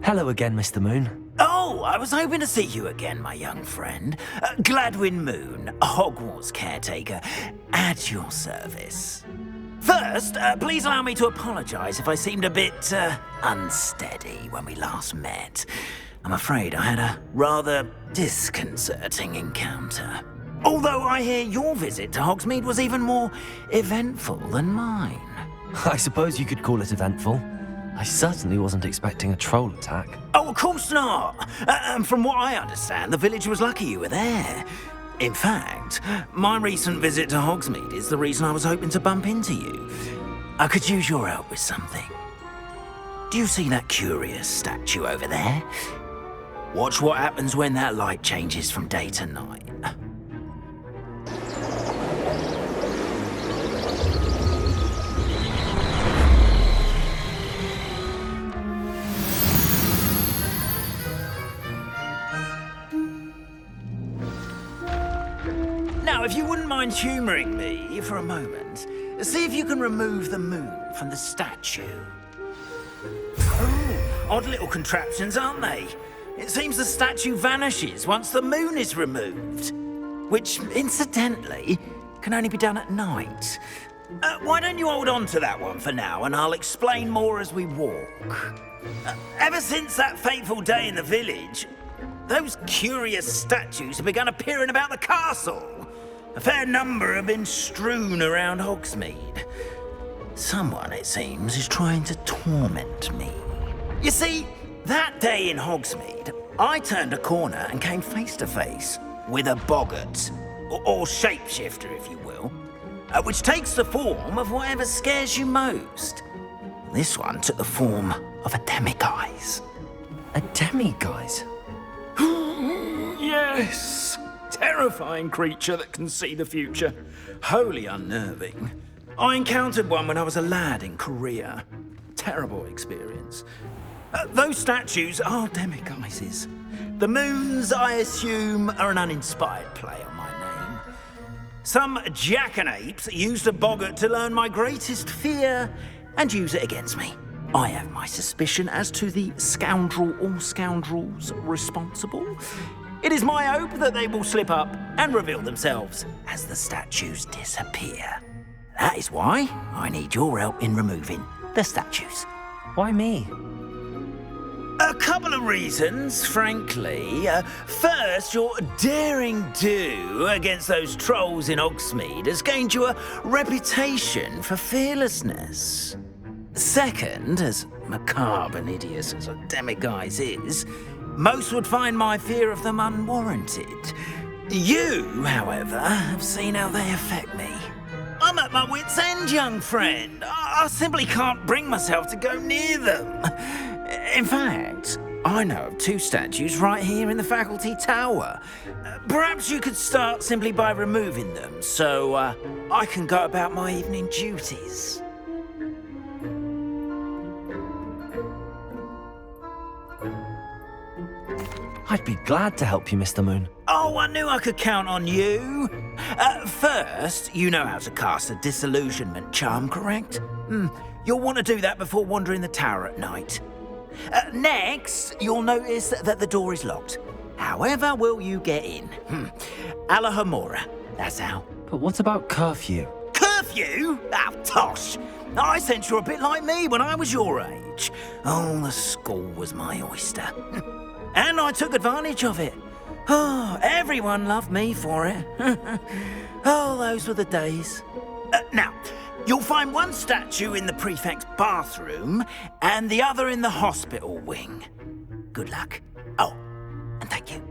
Hello again, Mr. Moon. Oh, I was hoping to see you again, my young friend. Gladwin Moon, Hogwarts caretaker, at your service. First, please allow me to apologise if I seemed a bit unsteady when we last met. I'm afraid I had a rather disconcerting encounter. Although I hear your visit to Hogsmeade was even more eventful than mine. I suppose you could call it eventful. I certainly wasn't expecting a troll attack. Oh, of course not. And from what I understand, the village was lucky you were there. In fact, my recent visit to Hogsmeade is the reason I was hoping to bump into you. I could use your help with something. Do you see that curious statue over there? Watch what happens when that light changes from day to night. Now, if you wouldn't mind humouring me for a moment, see if you can remove the moon from the statue. Oh, odd little contraptions, aren't they? It seems the statue vanishes once the moon is removed, which, incidentally, can only be done at night. Why don't you hold on to that one for now, and I'll explain more as we walk. Ever since that fateful day in the village, those curious statues have begun appearing about the castle. A fair number have been strewn around Hogsmeade. Someone, it seems, is trying to torment me. You see, that day in Hogsmeade, I turned a corner and came face to face with a boggart, or shapeshifter, if you will, which takes the form of whatever scares you most. This one took the form of a demiguise. A demiguise? Yes! Terrifying creature that can see the future. Wholly unnerving. I encountered one when I was a lad in Korea. Terrible experience. Those statues are demiguises. The moons, I assume, are an uninspired play on my name. Some jackanapes used a boggart to learn my greatest fear and use it against me. I have my suspicion as to the scoundrel or scoundrels responsible. It is my hope that they will slip up and reveal themselves as the statues disappear. That is why I need your help in removing the statues. Why me? A couple of reasons, frankly. First, your daring do against those trolls in Hogsmeade has gained you a reputation for fearlessness. Second, as macabre and hideous as a demiguise is, most would find my fear of them unwarranted. You, however, have seen how they affect me. I'm at my wit's end, young friend. I simply can't bring myself to go near them. In fact, I know of two statues right here in the faculty tower. Perhaps you could start simply by removing them, so I can go about my evening duties. I'd be glad to help you, Mr. Moon. Oh, I knew I could count on you. First, you know how to cast a disillusionment charm, correct? You'll want to do that before wandering the tower at night. Next, you'll notice that the door is locked. However will you get in? Alohomora, that's how. But what about curfew? Curfew? Oh, tosh. I sense you're a bit like me when I was your age. Oh, the school was my oyster. And I took advantage of it. Oh, everyone loved me for it. Oh, those were the days. Now, you'll find one statue in the prefect's bathroom and the other in the hospital wing. Good luck. Oh, and thank you.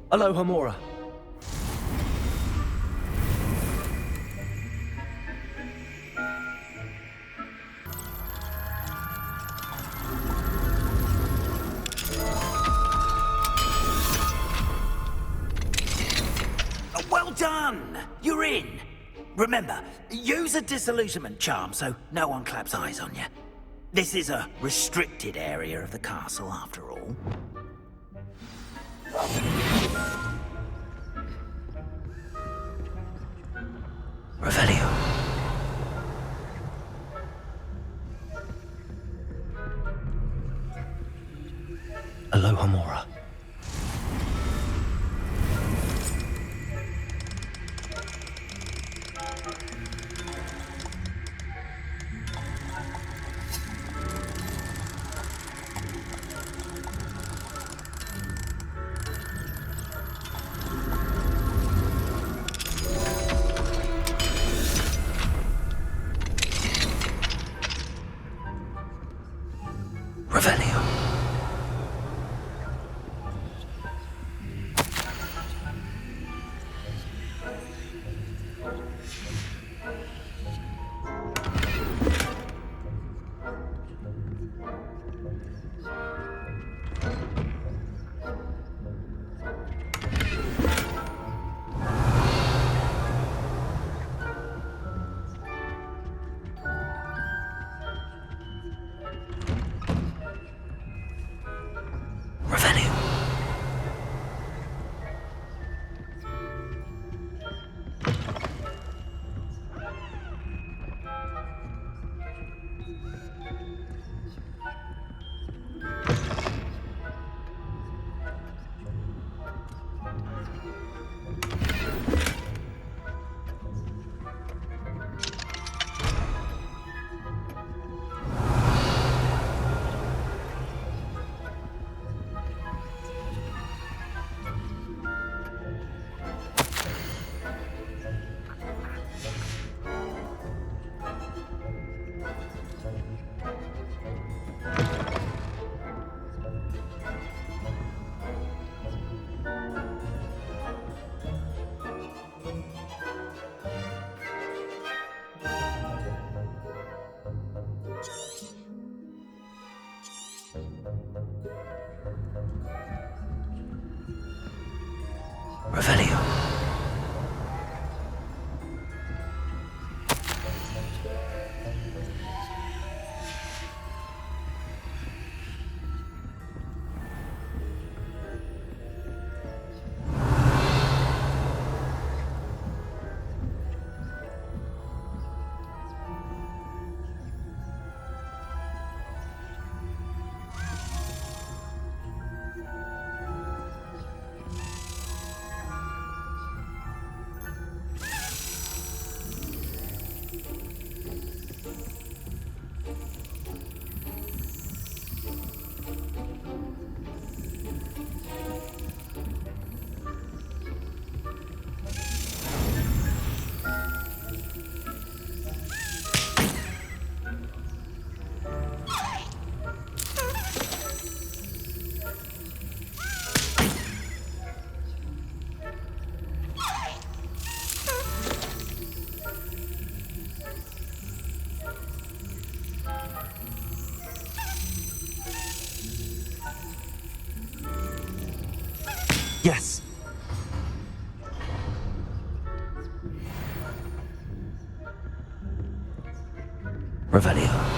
Alohomora. done! You're in! Remember, use a disillusionment charm so no one claps eyes on you. This is a restricted area of the castle, after all. Revelio. Alohomora. Revelio. Revelio. Revelio. Yes. Revelio.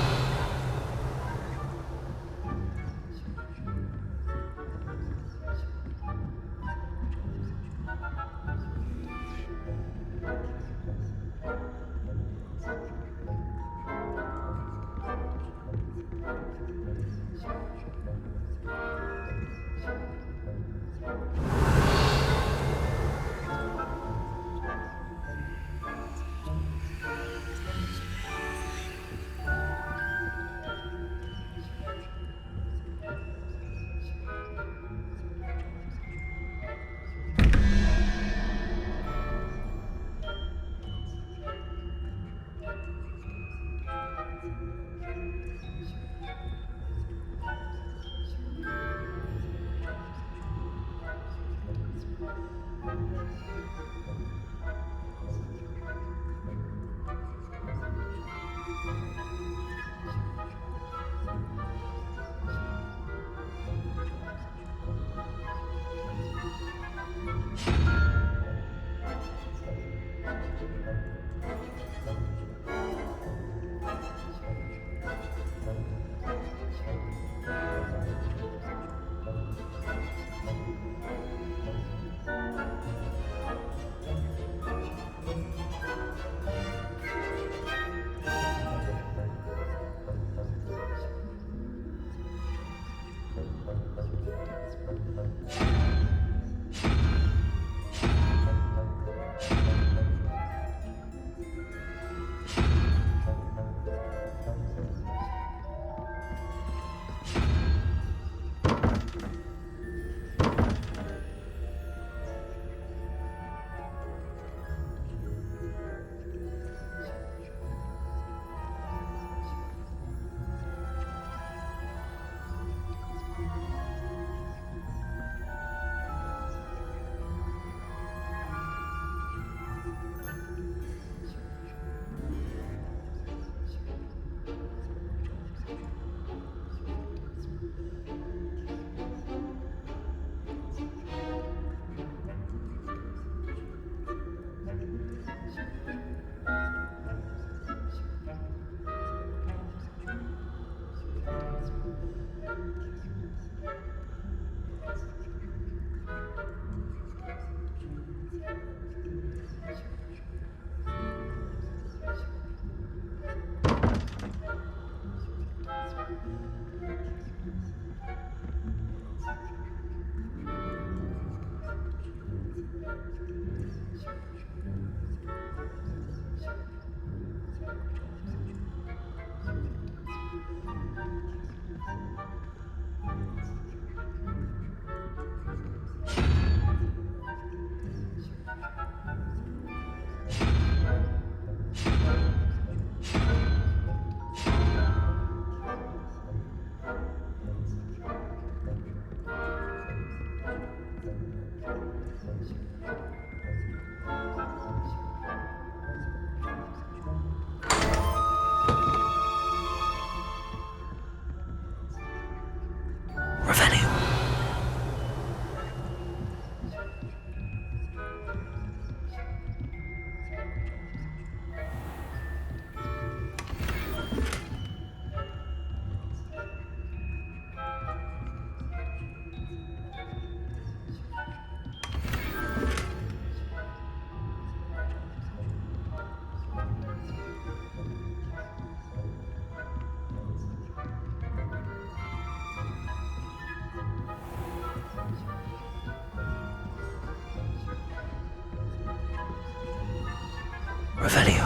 Revelio.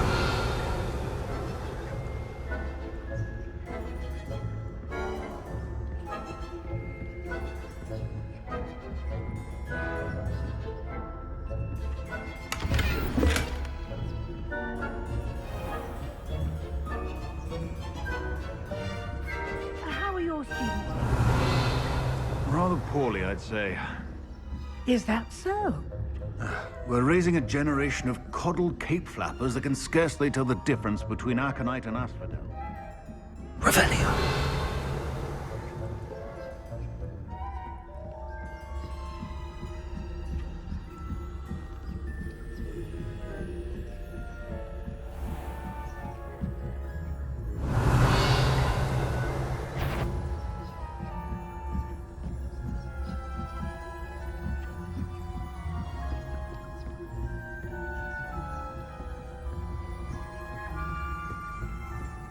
How are your students? Rather poorly, I'd say. Is that so? We're raising a generation of coddled cape flappers that can scarcely tell the difference between Aconite and Asphodel. Revelio.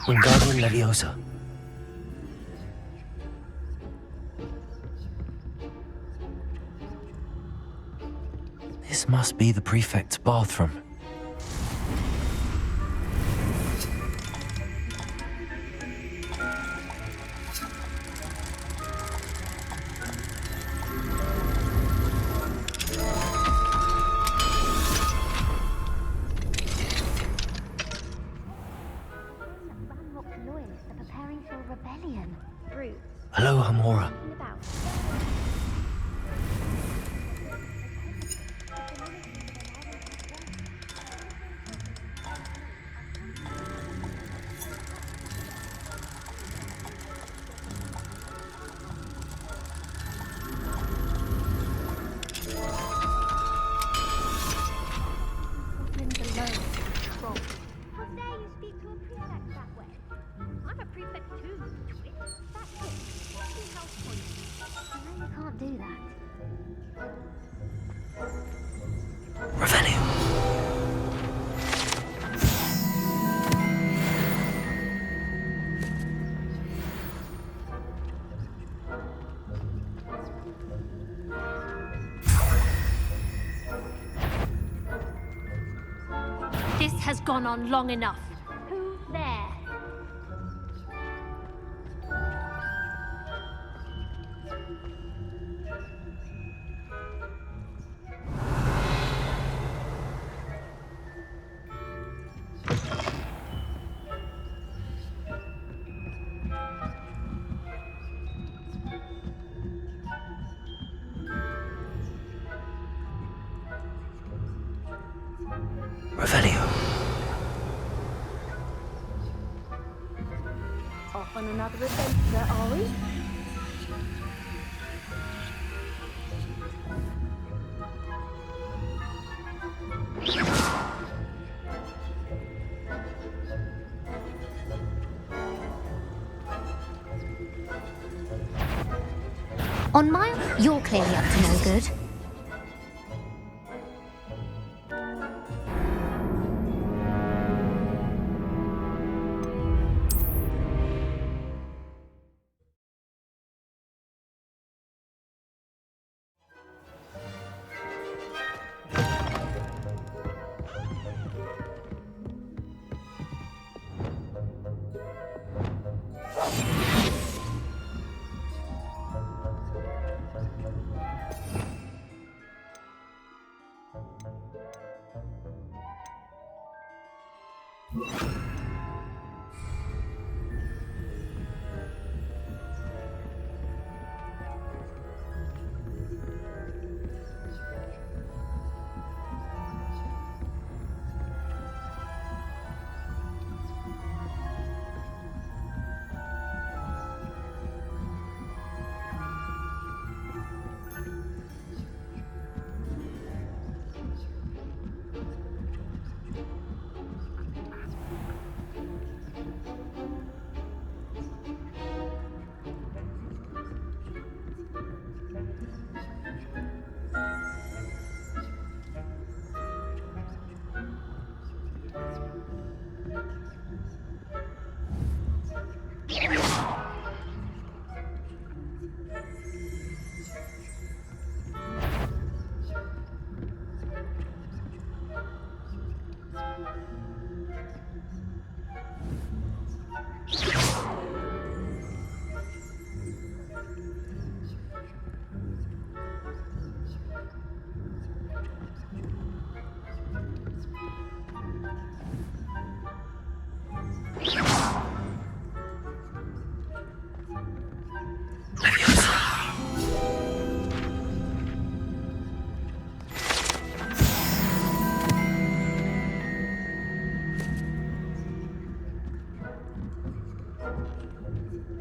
Wingardium Leviosa. This must be the prefect's bathroom. Loyalists are preparing for a rebellion. Brutes. Alohomora. About. How dare you speak to a prefect that way? I'm a prefect too, you twit. That's it. See house points. You know you can't do that. Revelio. This has gone on long enough. Who's there? Revelio. Off on another adventure, are we? On my... You're clearly up to no good.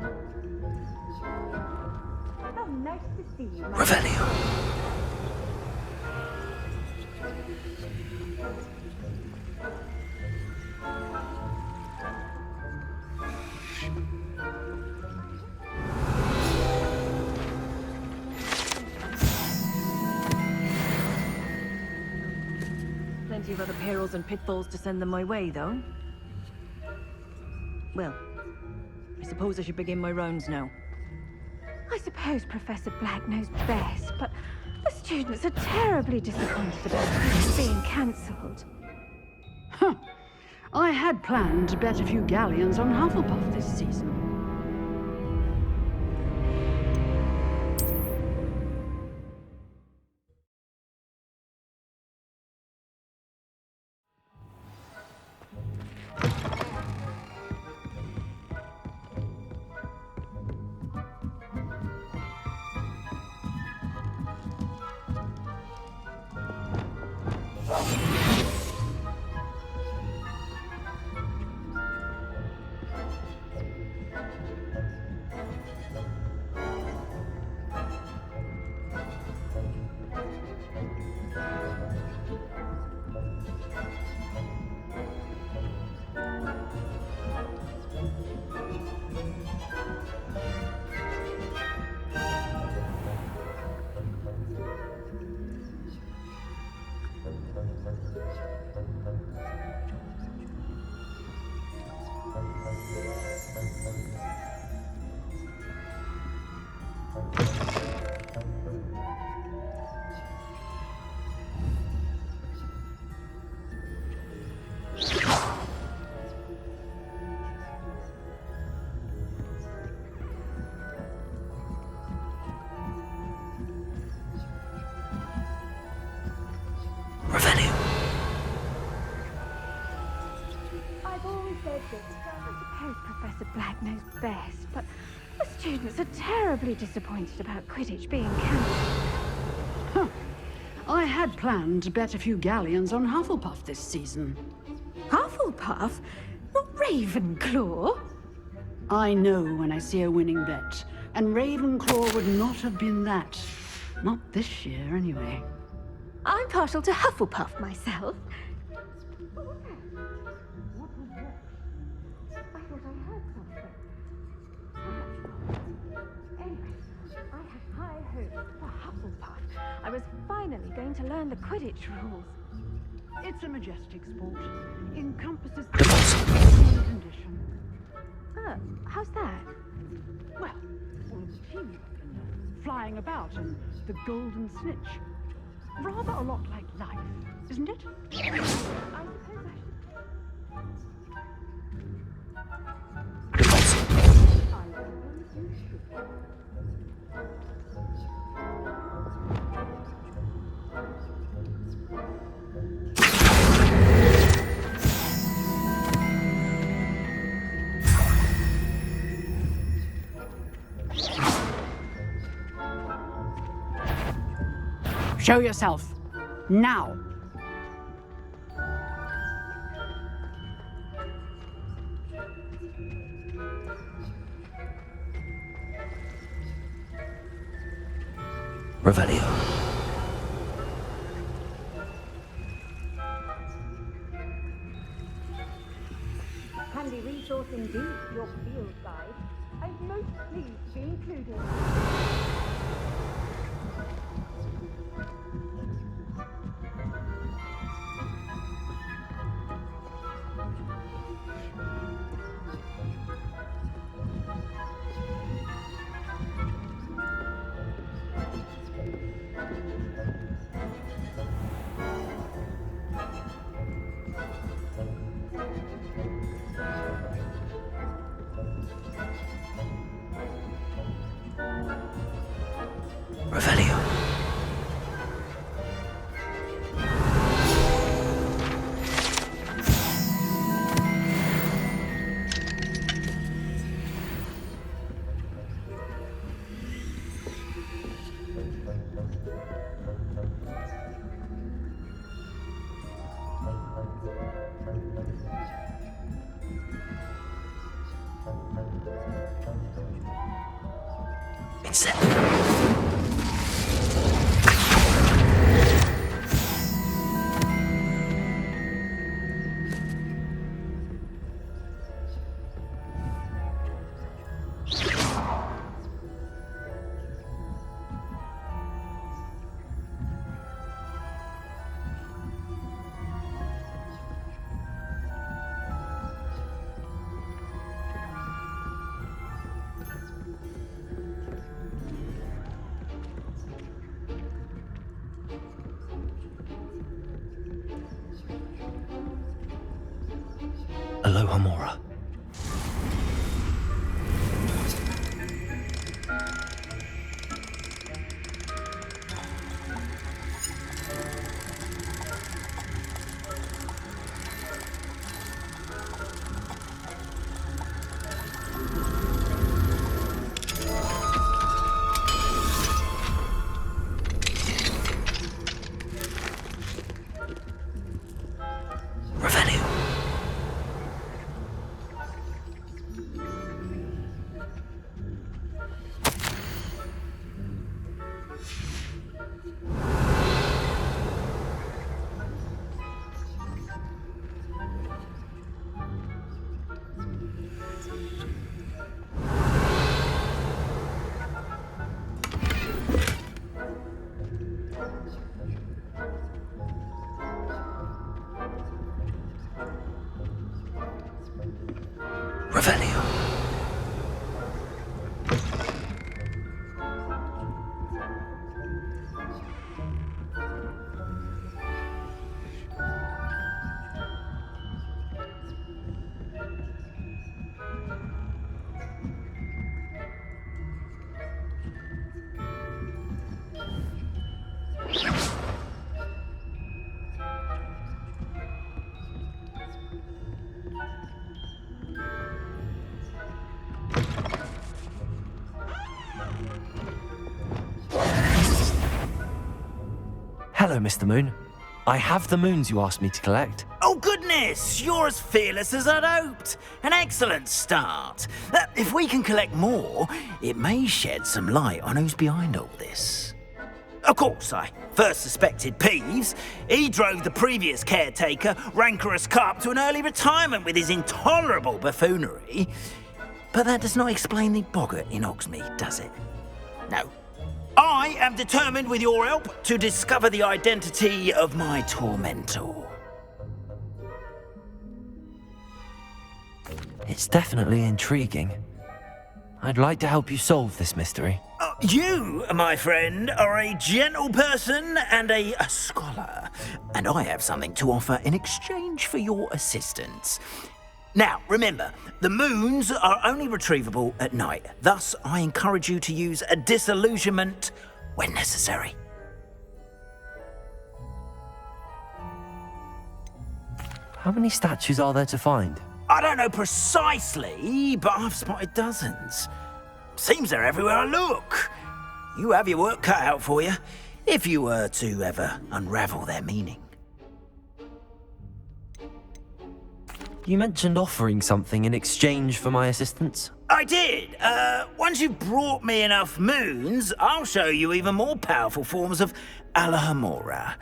Oh, nice to see you, my Revelio. Plenty of other perils and pitfalls to send them my way, though. Well, I suppose I should begin my rounds now. I suppose Professor Black knows best, but the students are terribly disappointed about it being cancelled. Huh. I had planned to bet a few galleons on Hufflepuff this season. Revelio. I've always said this. I suppose Professor Black knows best, but the students are terribly disappointed about Quidditch being cancelled. Huh. I had planned to bet a few galleons on Hufflepuff this season. Hufflepuff? Not Ravenclaw? I know when I see a winning bet, and Ravenclaw would not have been that. Not this year, anyway. I'm partial to Hufflepuff myself. I thought I heard something. Anyway, I had high hopes for Hufflepuff. I was finally going to learn the Quidditch rules. It's a majestic sport. Encompasses the human condition. How's that? Well, all of the teamwork and flying about and the golden snitch. Rather a lot like life, isn't it? I suppose I Show yourself. Now. Revelio. Handy resource indeed, your field guide. I'm most pleased to be included. Revelio. Sit. Alohomora. Revenue. Revenue. Hello, Mr. Moon. I have the moons you asked me to collect. Oh, goodness! You're as fearless as I'd hoped. An excellent start. If we can collect more, it may shed some light on who's behind all this. Of course, I first suspected Peeves. He drove the previous caretaker, Rancorous Carp, to an early retirement with his intolerable buffoonery. But that does not explain the boggart in Hogsmeade, does it? No. I am determined, with your help, to discover the identity of my tormentor. It's definitely intriguing. I'd like to help you solve this mystery. You, my friend, are a gentle person and a scholar, and I have something to offer in exchange for your assistance. Now, remember, the moons are only retrievable at night. Thus, I encourage you to use a disillusionment when necessary. How many statues are there to find? I don't know precisely, but I've spotted dozens. Seems they're everywhere I look. You have your work cut out for you, if you were to ever unravel their meaning. You mentioned offering something in exchange for my assistance. I did. Once you've brought me enough moons, I'll show you even more powerful forms of Alohomora.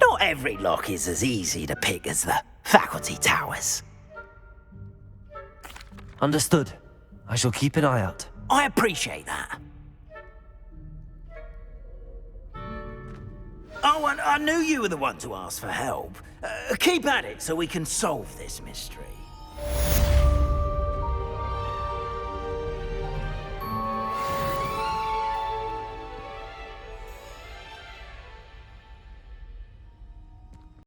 Not every lock is as easy to pick as the faculty towers. Understood. I shall keep an eye out. I appreciate that. Oh, and I knew you were the one to ask for help. Keep at it so we can solve this mystery.